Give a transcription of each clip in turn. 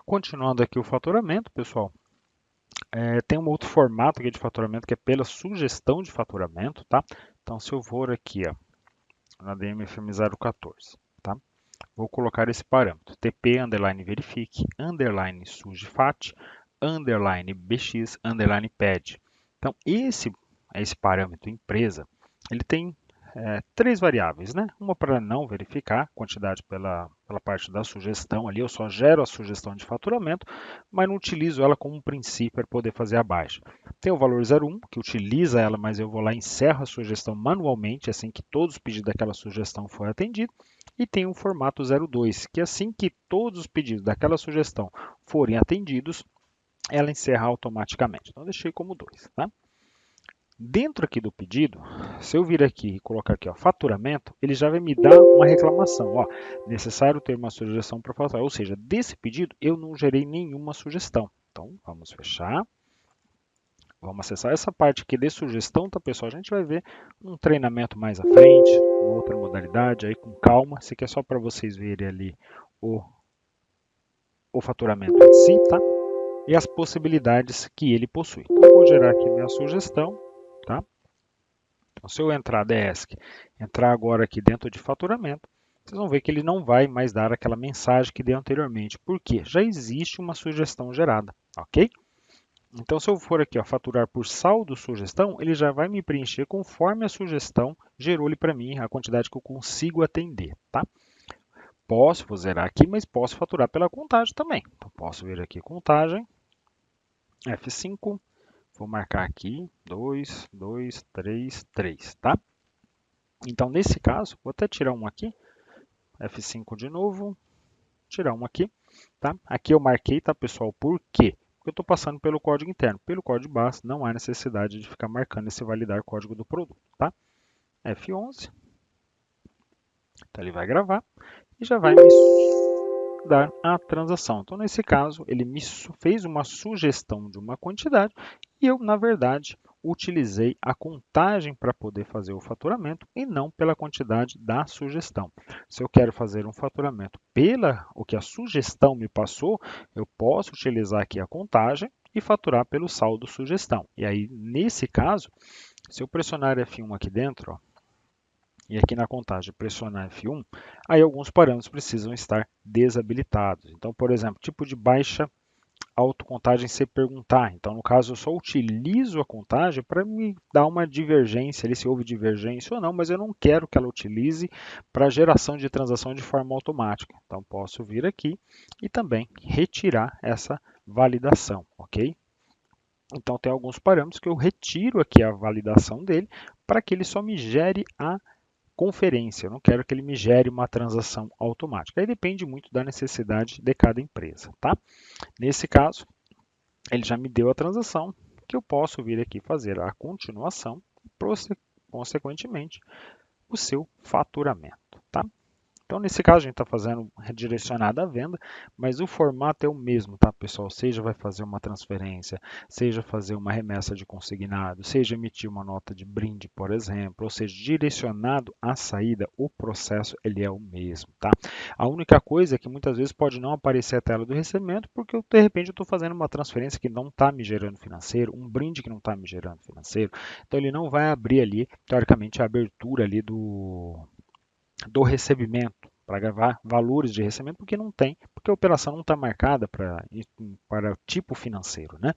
Continuando aqui o faturamento, pessoal, tem um outro formato aqui de faturamento que é pela sugestão de faturamento, tá? Então, se eu for aqui, ó, na DMFM 014, tá? Vou colocar esse parâmetro, TP, underline verifique, underline sugefat, underline bx, underline pad. Então, esse parâmetro empresa, ele tem três variáveis, né? Uma para não verificar a quantidade pela parte da sugestão ali, eu só gero a sugestão de faturamento, mas não utilizo ela como um princípio para poder fazer a baixa. Tem o valor 01, que utiliza ela, mas eu vou lá e encerro a sugestão manualmente, assim que todos os pedidos daquela sugestão for atendido. E tem o formato 02, que assim que todos os pedidos daquela sugestão forem atendidos, ela encerra automaticamente. Então, eu deixei como 2, tá? Dentro aqui do pedido, se eu vir aqui e colocar aqui, ó, faturamento, ele já vai me dar uma reclamação, ó, necessário ter uma sugestão para faturar, ou seja, desse pedido eu não gerei nenhuma sugestão. Então, vamos fechar, vamos acessar essa parte aqui de sugestão, tá, pessoal? A gente vai ver um treinamento mais à frente, uma outra modalidade, aí com calma, isso aqui é só para vocês verem ali o, o faturamento em si, tá? E as possibilidades que ele possui. Então, eu vou gerar aqui minha sugestão, tá? Então, se eu entrar Desk, entrar agora aqui dentro de faturamento, vocês vão ver que ele não vai mais dar aquela mensagem que deu anteriormente. Por quê? Já existe uma sugestão gerada, ok? Então, se eu for aqui, ó, faturar por saldo sugestão, ele já vai me preencher conforme a sugestão gerou-lhe para mim a quantidade que eu consigo atender, tá? Posso zerar aqui, mas posso faturar pela contagem também. Então, posso vir aqui contagem, F5, vou marcar aqui 2, 2, 3, 3, tá? Então, nesse caso, vou até tirar um aqui, F5 de novo, tirar um aqui, tá? Aqui eu marquei, tá, pessoal? Por quê? Porque eu estou passando pelo código interno. Pelo código base, não há necessidade de ficar marcando esse validar código do produto, tá? F11, então ele vai gravar e já vai me dar a transação. Então, nesse caso, ele me fez uma sugestão de uma quantidade e eu, na verdade, utilizei a contagem para poder fazer o faturamento e não pela quantidade da sugestão. Se eu quero fazer um faturamento pela o que a sugestão me passou, eu posso utilizar aqui a contagem e faturar pelo saldo sugestão. E aí, nesse caso, se eu pressionar F1 aqui dentro, ó, e aqui na contagem pressionar F1, aí alguns parâmetros precisam estar desabilitados. Então, por exemplo, tipo de baixa autocontagem se perguntar. Então, no caso, eu só utilizo a contagem para me dar uma divergência, ali, se houve divergência ou não, mas eu não quero que ela utilize para geração de transação de forma automática. Então, posso vir aqui e também retirar essa validação, ok? Então, tem alguns parâmetros que eu retiro aqui a validação dele para que ele só me gere a conferência, eu não quero que ele me gere uma transação automática. Aí depende muito da necessidade de cada empresa, tá? Nesse caso, ele já me deu a transação, que eu posso vir aqui fazer a continuação e, consequentemente, o seu faturamento, tá? Então, nesse caso, a gente está fazendo redirecionada à venda, mas o formato é o mesmo, tá, pessoal? Seja vai fazer uma transferência, seja fazer uma remessa de consignado, seja emitir uma nota de brinde, por exemplo, ou seja, direcionado à saída, o processo ele é o mesmo, tá? A única coisa é que muitas vezes pode não aparecer a tela do recebimento, porque eu, de repente eu estou fazendo uma transferência que não está me gerando financeiro, um brinde que não está me gerando financeiro, então ele não vai abrir ali, teoricamente, a abertura ali do recebimento, para gravar valores de recebimento, porque não tem, porque a operação não está marcada para tipo financeiro, né?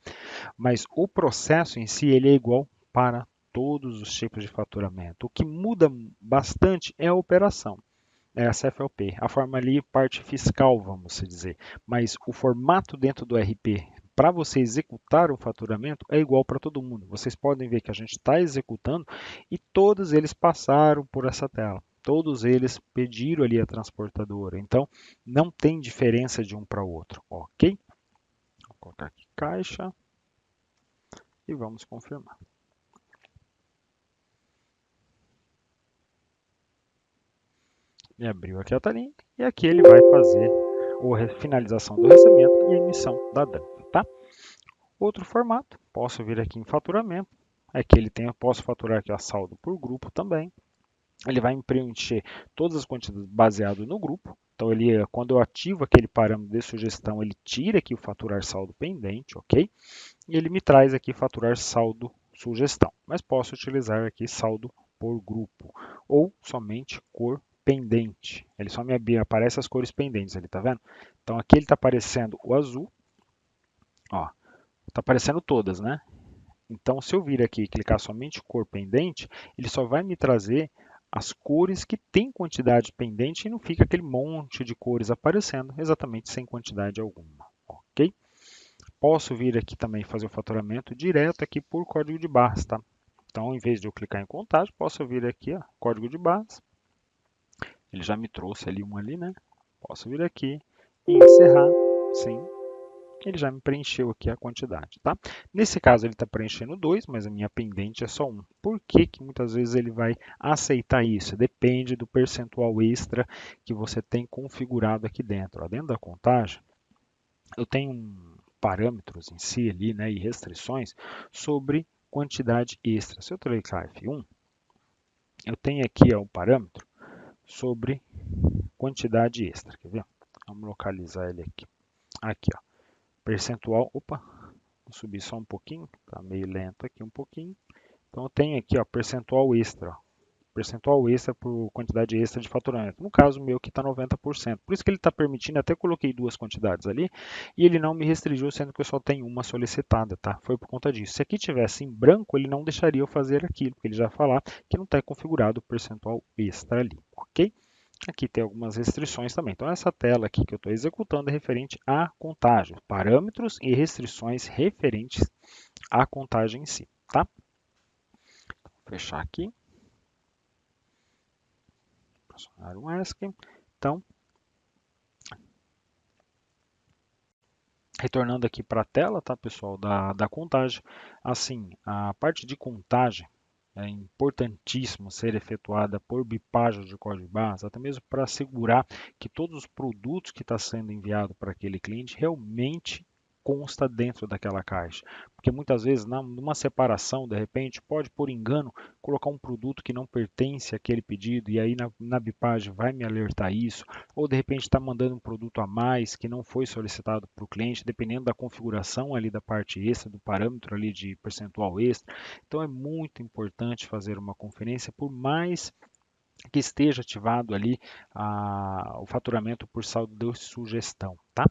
Mas o processo em si ele é igual para todos os tipos de faturamento. O que muda bastante é a operação, é a CFLP, a forma ali, parte fiscal, vamos dizer. Mas o formato dentro do RP para você executar o faturamento é igual para todo mundo. Vocês podem ver que a gente está executando e todos eles passaram por essa tela. Todos eles pediram ali a transportadora. Então, não tem diferença de um para o outro, ok? Vou colocar aqui caixa e vamos confirmar. Me abriu aqui a telinha e aqui ele vai fazer a finalização do recebimento e a emissão da DAN, tá? Outro formato, posso vir aqui em faturamento, aqui ele tem, eu posso faturar aqui a saldo por grupo também, Ele vai me preencher todas as quantidades baseado no grupo. Então, quando eu ativo aquele parâmetro de sugestão, ele tira aqui o faturar saldo pendente, ok? E ele me traz aqui faturar saldo sugestão. Mas posso utilizar aqui saldo por grupo ou somente cor pendente. Ele só me aparece as cores pendentes ali, tá vendo? Então aqui ele está aparecendo o azul, ó, está aparecendo todas, né? Então se eu vir aqui e clicar somente cor pendente, ele só vai me trazer as cores que tem quantidade pendente e não fica aquele monte de cores aparecendo exatamente sem quantidade alguma, ok? Posso vir aqui também fazer o faturamento direto aqui por código de barras, tá? Então, em vez de eu clicar em contagem, posso vir aqui, ó, código de barras. Ele já me trouxe ali um ali, né? Posso vir aqui e encerrar. Sim, ele já me preencheu aqui a quantidade, tá? Nesse caso, ele está preenchendo 2, mas a minha pendente é só 1. Por que que muitas vezes ele vai aceitar isso? Depende do percentual extra que você tem configurado aqui dentro. Ó. Dentro da contagem, eu tenho parâmetros em si ali, né, e restrições sobre quantidade extra. Se eu clicar F1, eu tenho aqui ó, um parâmetro sobre quantidade extra. Quer ver? Vamos localizar ele aqui. Aqui, ó, percentual. Opa, vou subir só um pouquinho, tá meio lento aqui um pouquinho. Então eu tenho aqui, ó, percentual extra. Ó, percentual extra por quantidade extra de faturamento. No caso meu aqui está 90%. Por isso que ele está permitindo, até coloquei duas quantidades ali, e ele não me restringiu, sendo que eu só tenho uma solicitada, tá? Foi por conta disso. Se aqui tivesse em branco, ele não deixaria eu fazer aquilo, porque ele já vai falar que não está configurado o percentual extra ali, ok? Aqui tem algumas restrições também. Então, essa tela aqui que eu estou executando é referente à contagem, parâmetros e restrições referentes à contagem em si, tá? Vou fechar aqui. Funcionário um ESC. Então, retornando aqui para a tela, tá, pessoal, da contagem. Assim, a parte de contagem é importantíssimo ser efetuada por bipagem de código de barras, até mesmo para assegurar que todos os produtos que está sendo enviado para aquele cliente realmente consta dentro daquela caixa. Porque muitas vezes, numa separação, de repente, pode, por engano, colocar um produto que não pertence àquele pedido, e aí na bipagem vai me alertar isso, ou de repente está mandando um produto a mais que não foi solicitado para o cliente, dependendo da configuração ali da parte extra, do parâmetro ali de percentual extra. Então é muito importante fazer uma conferência, por mais que esteja ativado ali o faturamento por saldo de sugestão, tá?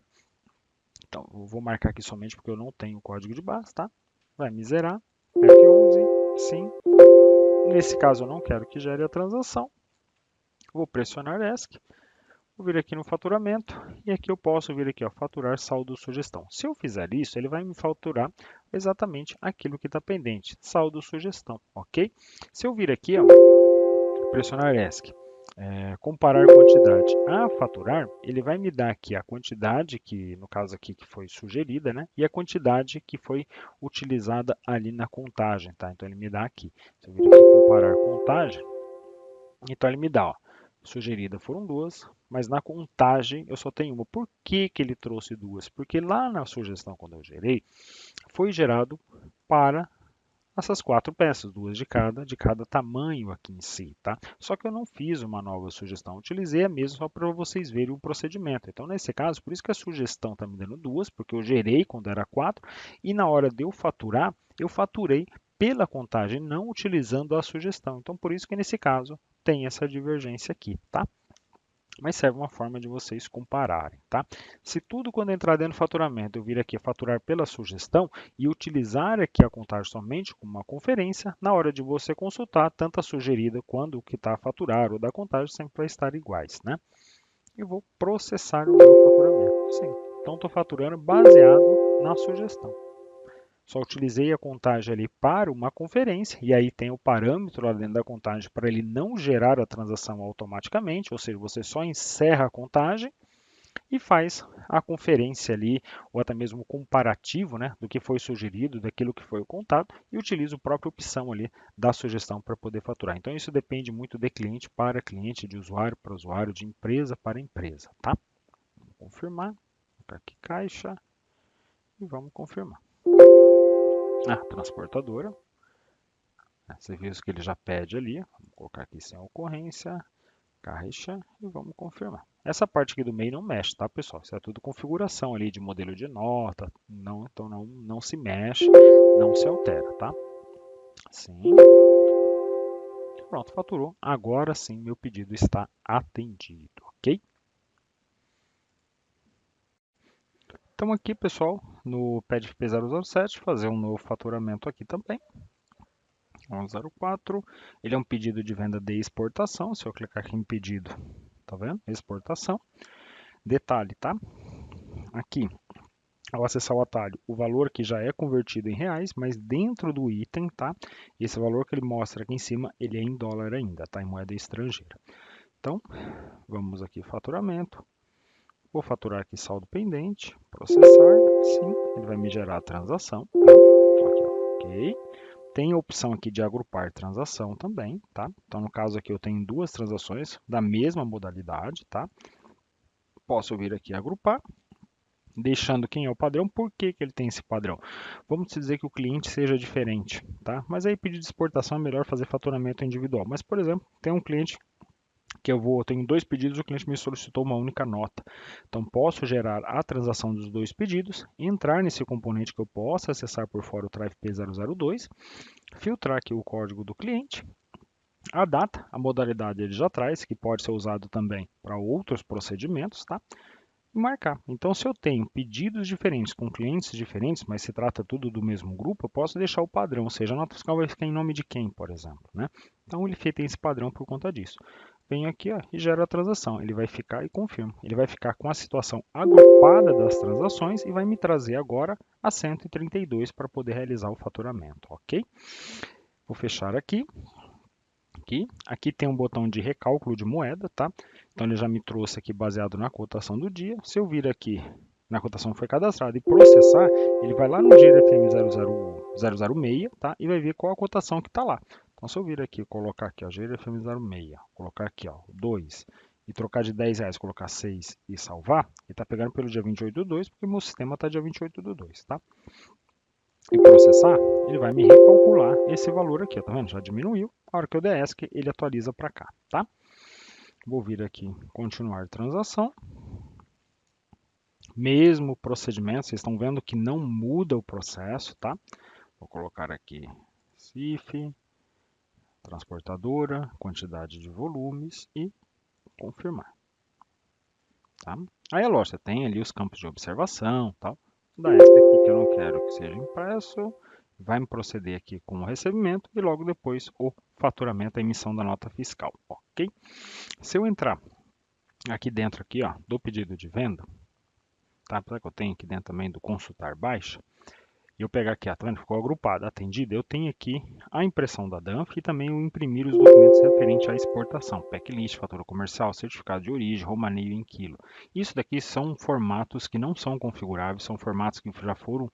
Então, eu vou marcar aqui somente porque eu não tenho o código de barras, tá? Vai me zerar, F11, sim. Nesse caso, eu não quero que gere a transação. Vou pressionar ESC, vou vir aqui no faturamento e aqui eu posso vir aqui, ó, faturar saldo sugestão. Se eu fizer isso, ele vai me faturar exatamente aquilo que está pendente, saldo sugestão, ok? Se eu vir aqui, ó, pressionar ESC, comparar quantidade a faturar, ele vai me dar aqui a quantidade que, no caso aqui, que foi sugerida, né? E a quantidade que foi utilizada ali na contagem, tá? Então ele me dá aqui. Se eu vir aqui comparar contagem, então ele me dá, ó, sugerida foram duas, mas na contagem eu só tenho uma. Por que que ele trouxe duas? Porque lá na sugestão, quando eu gerei, foi gerado para essas quatro peças, duas de cada tamanho aqui em si, tá? Só que eu não fiz uma nova sugestão, utilizei a mesma só para vocês verem o procedimento. Então, nesse caso, por isso que a sugestão está me dando duas, porque eu gerei quando era quatro, e na hora de eu faturei pela contagem, não utilizando a sugestão. Então, por isso que nesse caso tem essa divergência aqui, tá? Mas serve uma forma de vocês compararem, tá? Se tudo quando entrar dentro do faturamento eu vir aqui faturar pela sugestão e utilizar aqui a contagem somente como uma conferência, na hora de você consultar, tanto a sugerida quanto o que está a faturar ou da contagem sempre vai estar iguais, né? E vou processar o meu faturamento. Sim, então estou faturando baseado na sugestão. Só utilizei a contagem ali para uma conferência, e aí tem o parâmetro lá dentro da contagem para ele não gerar a transação automaticamente, ou seja, você só encerra a contagem e faz a conferência ali, ou até mesmo o comparativo, né, do que foi sugerido, daquilo que foi contado, e utiliza a própria opção ali da sugestão para poder faturar. Então isso depende muito de cliente para cliente, de usuário para usuário, de empresa para empresa, tá? Vamos confirmar, vou aqui caixa e vamos confirmar. A transportadora. Serviço que ele já pede ali, vamos colocar aqui sem ocorrência, caixa e vamos confirmar. Essa parte aqui do meio não mexe, tá, pessoal? Isso é tudo configuração ali de modelo de nota, não, então não se mexe, não se altera, tá? Sim. Pronto, faturou. Agora sim, meu pedido está atendido, ok? Então aqui, pessoal, no PEDFP007, fazer um novo faturamento aqui também. 104. Ele é um pedido de venda de exportação. Se eu clicar aqui em pedido, tá vendo? Exportação. Detalhe, tá? Aqui, ao acessar o atalho, o valor aqui já é convertido em reais, mas dentro do item, tá? Esse valor que ele mostra aqui em cima, ele é em dólar ainda, tá? Em moeda estrangeira. Então, vamos aqui, faturamento. Vou faturar aqui saldo pendente, processar, sim, ele vai me gerar a transação, tá? Aqui, ó, ok. Tem a opção aqui de agrupar transação também, tá? Então, no caso aqui, eu tenho duas transações da mesma modalidade, tá? Posso vir aqui agrupar, deixando quem é o padrão. Por que que ele tem esse padrão? Vamos dizer que o cliente seja diferente, tá? Mas aí, pedido de exportação é melhor fazer faturamento individual. Mas, por exemplo, tem um cliente que eu tenho dois pedidos, o cliente me solicitou uma única nota. Então, posso gerar a transação dos dois pedidos, entrar nesse componente que eu possa acessar por fora o Thrive P002, filtrar aqui o código do cliente, a data, a modalidade ele já traz, que pode ser usado também para outros procedimentos, tá? E marcar. Então, se eu tenho pedidos diferentes com clientes diferentes, mas se trata tudo do mesmo grupo, eu posso deixar o padrão, ou seja, a nota fiscal vai ficar em nome de quem, por exemplo, né? Então, ele tem esse padrão por conta disso. Venho aqui, ó, e gero a transação. Ele vai ficar e confirmo. Ele vai ficar com a situação agrupada das transações e vai me trazer agora a 132 para poder realizar o faturamento, ok? Vou fechar aqui. Aqui tem um botão de recálculo de moeda, tá? Então ele já me trouxe aqui baseado na cotação do dia. Se eu vir aqui na cotação que foi cadastrada e processar, ele vai lá no GFM 006, tá? E vai ver qual a cotação que está lá. Então se eu vir aqui, colocar aqui, ó, GFM 06, colocar aqui, ó, 2 e trocar de R$ 10, colocar 6 e salvar, ele está pegando pelo dia 28/2, porque o meu sistema está dia 28/2, tá? E processar, ele vai me recalcular esse valor aqui, tá vendo? Já diminuiu. A hora que eu der ESC, ele atualiza para cá, tá? Vou vir aqui, continuar transação. Mesmo procedimento, vocês estão vendo que não muda o processo, tá? Vou colocar aqui CIF, transportadora, quantidade de volumes e confirmar, tá? Aí é lógico, você tem ali os campos de observação, tal. Da ESC aqui que eu não quero que seja impresso, vai me proceder aqui com o recebimento e logo depois o faturamento, a emissão da nota fiscal, ok? Se eu entrar aqui dentro aqui, ó, do pedido de venda, tá? Apesar que eu tenho aqui dentro também do consultar baixa, e eu pegar aqui, tá vendo? Ficou agrupado, atendido, eu tenho aqui a impressão da DANF e também o imprimir os documentos referentes à exportação, PEC-list, fatura comercial, certificado de origem, romaneio em quilo. Isso daqui são formatos que não são configuráveis, são formatos que já foram,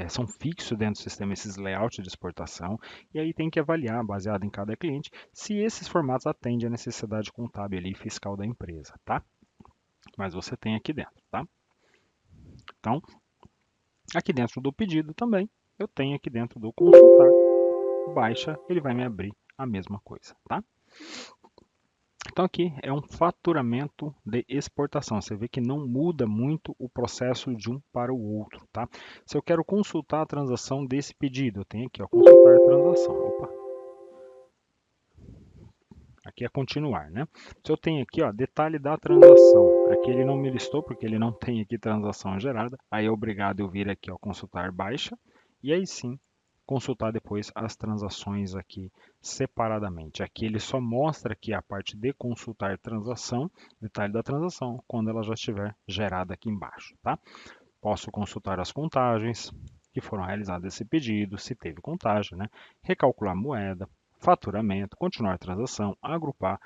são fixos dentro do sistema, esses layouts de exportação, e aí tem que avaliar, baseado em cada cliente, se esses formatos atendem à necessidade contábil ali, fiscal da empresa, tá? Mas você tem aqui dentro, tá? Então, aqui dentro do pedido também, eu tenho aqui dentro do consultar, baixa, ele vai me abrir a mesma coisa, tá? Então aqui é um faturamento de exportação. Você vê que não muda muito o processo de um para o outro, tá? Se eu quero consultar a transação desse pedido, eu tenho aqui, ó, consultar a transação. Opa. Aqui é continuar, né? Se eu tenho aqui, ó, detalhe da transação. Aqui ele não me listou porque ele não tem aqui transação gerada. Aí é obrigado eu vir aqui, ó, consultar baixa. E aí sim, consultar depois as transações aqui separadamente. Aqui ele só mostra aqui a parte de consultar transação, detalhe da transação, quando ela já estiver gerada aqui embaixo, tá? Posso consultar as contagens que foram realizadas esse pedido, se teve contagem, né? Recalcular moeda, faturamento, continuar a transação, agrupar.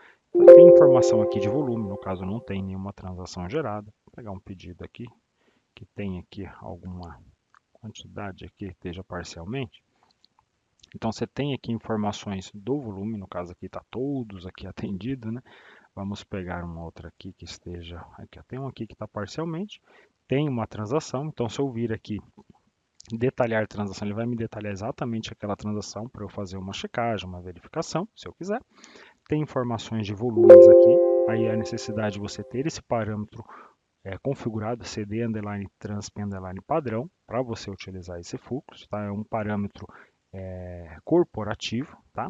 Tem informação aqui de volume, no caso não tem nenhuma transação gerada. Vou pegar um pedido aqui que tem aqui alguma quantidade aqui que esteja parcialmente. Então você tem aqui informações do volume, no caso aqui está todos aqui atendido, né? Vamos pegar uma outra aqui que esteja, aqui tem um aqui que está parcialmente, tem uma transação, então se eu vir aqui Detalhar transação, ele vai me detalhar exatamente aquela transação para eu fazer uma checagem, uma verificação, se eu quiser. Tem informações de volumes aqui, aí a necessidade de você ter esse parâmetro configurado, CD underline transp underline padrão, para você utilizar esse fluxo, tá? É um parâmetro corporativo, tá?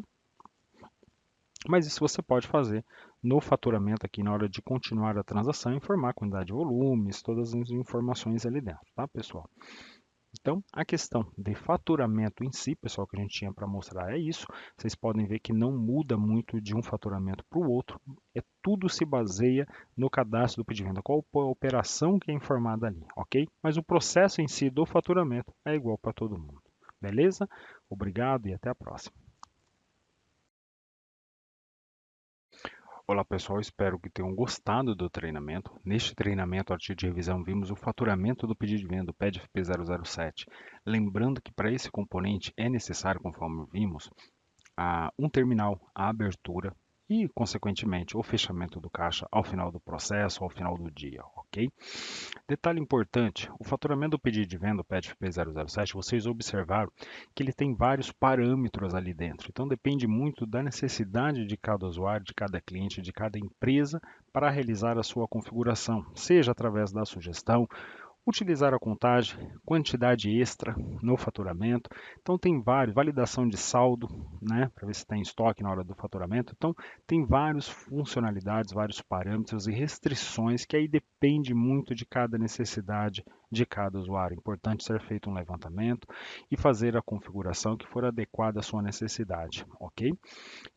Mas isso você pode fazer no faturamento aqui na hora de continuar a transação, informar a quantidade de volumes, todas as informações ali dentro, tá, pessoal? Então, a questão de faturamento em si, pessoal, que a gente tinha para mostrar é isso. Vocês podem ver que não muda muito de um faturamento para o outro. Tudo se baseia no cadastro do pedido de venda, qual a operação que é informada ali, ok? Mas o processo em si do faturamento é igual para todo mundo. Beleza? Obrigado e até a próxima. Olá pessoal, espero que tenham gostado do treinamento. Neste treinamento, a partir de revisão, vimos o faturamento do pedido de venda, o PEDFP007. Lembrando que para esse componente é necessário, conforme vimos, um terminal, a abertura e, consequentemente, o fechamento do caixa ao final do processo, ao final do dia, ok? Detalhe importante, o faturamento do pedido de venda, o PEDFP007, vocês observaram que ele tem vários parâmetros ali dentro. Então depende muito da necessidade de cada usuário, de cada cliente, de cada empresa para realizar a sua configuração, seja através da sugestão, utilizar a contagem, quantidade extra no faturamento. Então tem vários, validação de saldo, né, para ver se está em estoque na hora do faturamento. Então tem várias funcionalidades, vários parâmetros e restrições que aí depende muito de cada necessidade de cada usuário. Importante ser feito um levantamento e fazer a configuração que for adequada à sua necessidade, ok?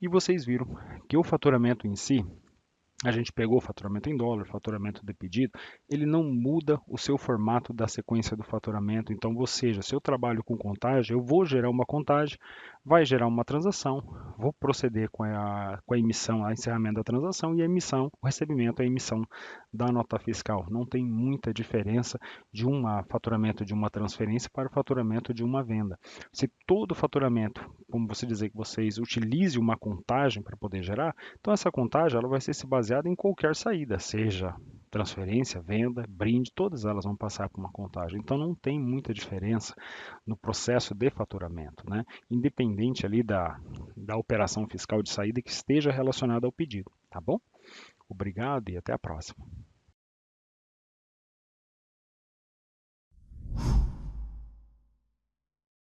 E vocês viram que o faturamento em si, a gente pegou o faturamento em dólar, faturamento de pedido, ele não muda o seu formato da sequência do faturamento. Então, ou seja, se eu trabalho com contagem, eu vou gerar uma contagem, vai gerar uma transação, vou proceder com a emissão, a encerramento da transação e a emissão, o recebimento, a emissão da nota fiscal. Não tem muita diferença de um faturamento de uma transferência para o faturamento de uma venda. Se todo faturamento, como você dizer que vocês utilizem uma contagem para poder gerar, então essa contagem ela vai ser se baseada em qualquer saída, seja transferência, venda, brinde, todas elas vão passar por uma contagem. Então não tem muita diferença no processo de faturamento, né? Independente ali da operação fiscal de saída que esteja relacionada ao pedido, tá bom? Obrigado e até a próxima.